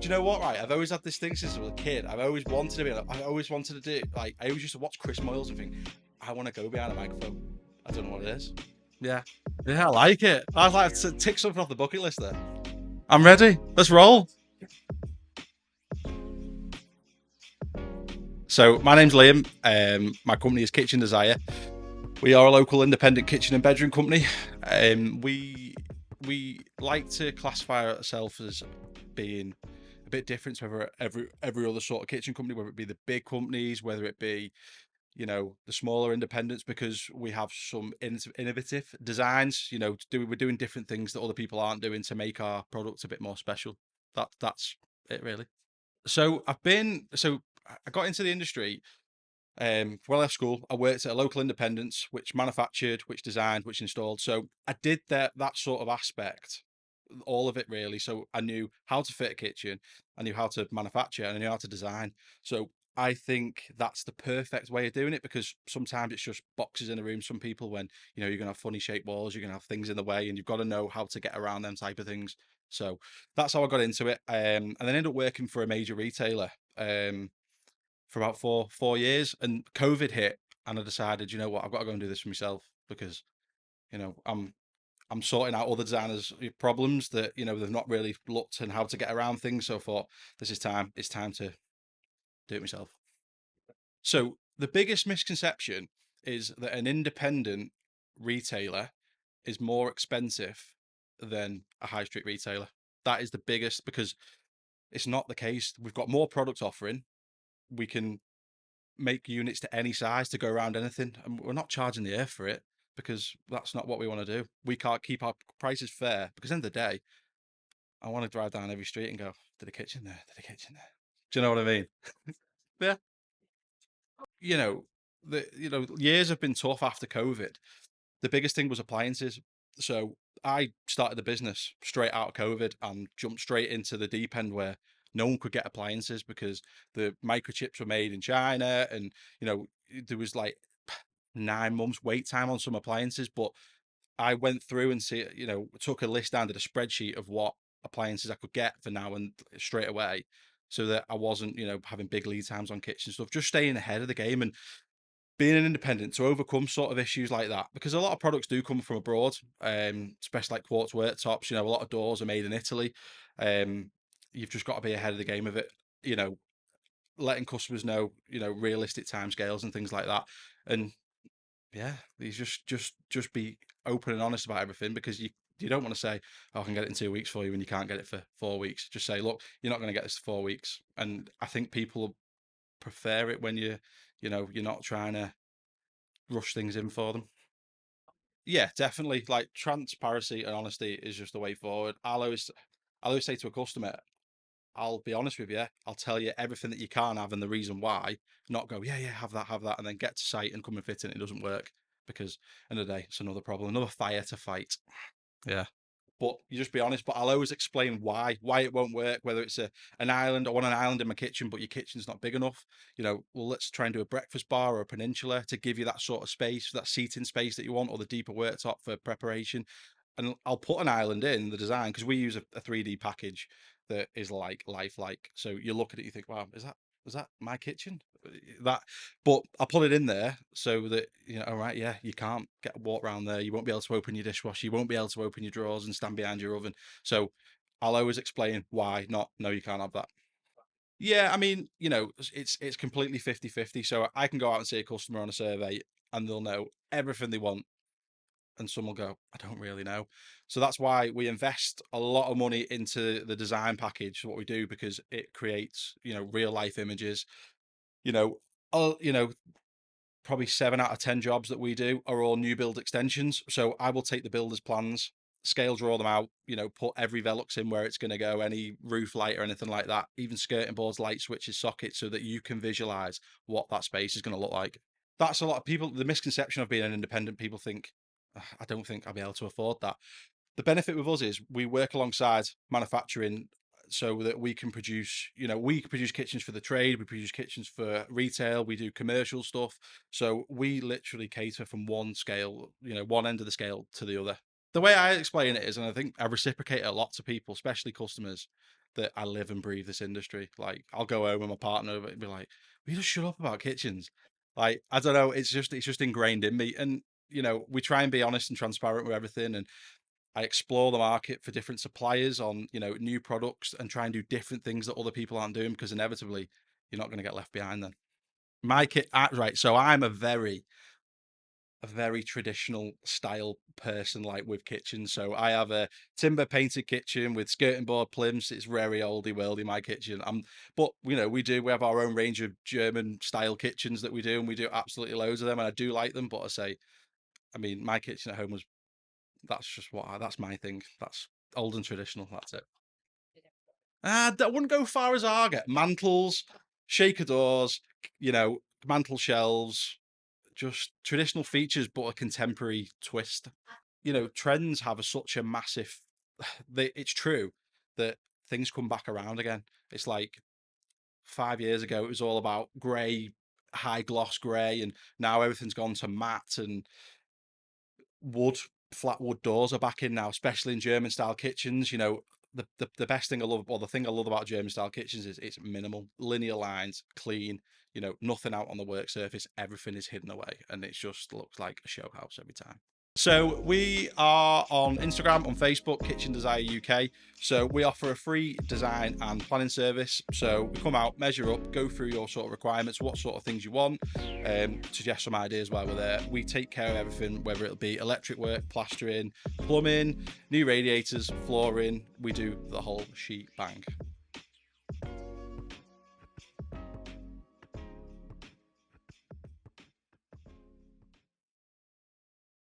Do you know what? Right, I've always had this thing since I was a kid. I've always wanted to be. I always wanted to do. Like, I always used to watch Chris Moyles and think, I want to go behind a microphone. I don't know what it is. Yeah, yeah, I like it. I'd like to tick something off the bucket list there. I'm ready. Let's roll. So my name's Liam. My company is Kitchen Desire. We are a local independent kitchen and bedroom company. We like to classify ourselves as being a bit different to every other sort of kitchen company, whether it be the big companies, whether it be the smaller independents, because we have some innovative designs. We're doing different things that other people aren't doing to make our products a bit more special. That's it really. So I got into the industry when I left school. I worked at a local independence, which manufactured, which designed, which installed. So I did that sort of aspect, all of it really. So I knew how to fit a kitchen, I knew how to manufacture, and I knew how to design. So I think that's the perfect way of doing it, because sometimes it's just boxes in a room. Some people, when you're gonna have funny shaped walls, you're gonna have things in the way, and you've got to know how to get around them type of things. So that's how I got into it, and then ended up working for a major retailer. For about four years, and COVID hit, and I decided, you know what, I've got to go and do this for myself, because I'm sorting out other designers' problems that they've not really looked and how to get around things. So I thought, this is time. It's time to do it myself. So the biggest misconception is that an independent retailer is more expensive than a high street retailer. That is the biggest, because it's not the case. We've got more product offering. We can make units to any size to go around anything, and we're not charging the earth for it, because that's not what we want to do. We can't keep our prices fair, because at the end of the day, I want to drive down every street and go, did a kitchen there, did a kitchen there. Do you know what I mean? Yeah. you know Years have been tough after COVID. The biggest thing was appliances. So I started the business straight out of COVID and jumped straight into the deep end, where no one could get appliances because the microchips were made in China, and there was like 9 months wait time on some appliances. But I went through and took a list down, did a spreadsheet of what appliances I could get for now and straight away, so that I wasn't having big lead times on kitchen stuff, just staying ahead of the game. And being an independent, to overcome sort of issues like that, because a lot of products do come from abroad, especially like quartz worktops. A lot of doors are made in Italy. um you've just got to be ahead of the game of it, you know letting customers know realistic timescales and things like that. And yeah, you just be open and honest about everything, because you don't want to say, oh, I can get it in 2 weeks for you, when you can't get it for 4 weeks. Just say, look, you're not going to get this for 4 weeks. And I think people prefer it when you're not trying to rush things in for them. Yeah, definitely. Like, transparency and honesty is just the way forward. I'll always say to a customer, I'll be honest with you. I'll tell you everything that you can't have and the reason why. Not go, yeah, yeah, have that, and then get to site and come and fit it and it doesn't work, because end of the day, it's another problem, another fire to fight. Yeah. But you just be honest. But I'll always explain why it won't work. Whether it's an island, I want an island in my kitchen, but your kitchen's not big enough. Well, let's try and do a breakfast bar or a peninsula to give you that sort of space, that seating space that you want, or the deeper worktop for preparation. And I'll put an island in the design, because we use a 3D package that is like lifelike. So you look at it, you think, wow, is that my kitchen? That, but I'll put it in there so that all right, yeah, you can't get a walk around there. You won't be able to open your dishwasher. You won't be able to open your drawers and stand behind your oven. So I'll always explain why. Not, no, you can't have that. Yeah, I mean, it's completely 50-50. So I can go out and see a customer on a survey, and they'll know everything they want, and some will go, I don't really know. So that's why we invest a lot of money into the design package, what we do, because it creates real life images. you know uh, you know Probably 7 out of 10 jobs that we do are all new build extensions. So I will take the builder's plans, scale draw them out, put every velux in where it's going to go, any roof light or anything like that, even skirting boards, light switches, sockets, so that you can visualize what that space is going to look like. That's a lot of people. The misconception of being an independent, people think, I don't think I'll be able to afford that." The benefit with us is we work alongside manufacturing, so that we can produce kitchens for the trade, we produce kitchens for retail, we do commercial stuff. So we literally cater from one scale, one end of the scale to the other. The way I explain it is, and I think I reciprocate it a lot to people, especially customers, that I live and breathe this industry. Like, I'll go home and my partner will be like, "We just shut up about kitchens." Like, I don't know, it's just ingrained in me. And we try and be honest and transparent with everything, and I explore the market for different suppliers on, new products, and try and do different things that other people aren't doing, because inevitably you're not going to get left behind then. My kit, right. So I'm a very traditional style person, like with kitchens. So I have a timber painted kitchen with skirting board plimths. It's very oldie worldy, my kitchen. But we have our own range of German style kitchens that we do, and we do absolutely loads of them, and I do like them. But I mean, my kitchen at home was that's my thing. That's old and traditional. That's it. That wouldn't go far as I get mantles, shaker doors, you know, mantle shelves, just traditional features, but a contemporary twist. Trends have such a massive. It's true that things come back around again. It's like 5 years ago, it was all about grey, high gloss grey, and now everything's gone to matte, and wood, flat wood doors are back in now, especially in German style kitchens. The best thing I love, or the thing I love about German style kitchens, is it's minimal, linear lines, clean. Nothing out on the work surface. Everything is hidden away, and it just looks like a show house every time. So we are on Instagram, on Facebook, Kitchen Desire UK. So we offer a free design and planning service. So we come out, measure up, go through your sort of requirements, what sort of things you want, suggest some ideas while we're there. We take care of everything, whether it'll be electric work, plastering, plumbing, new radiators, flooring. We do the whole sheet bang.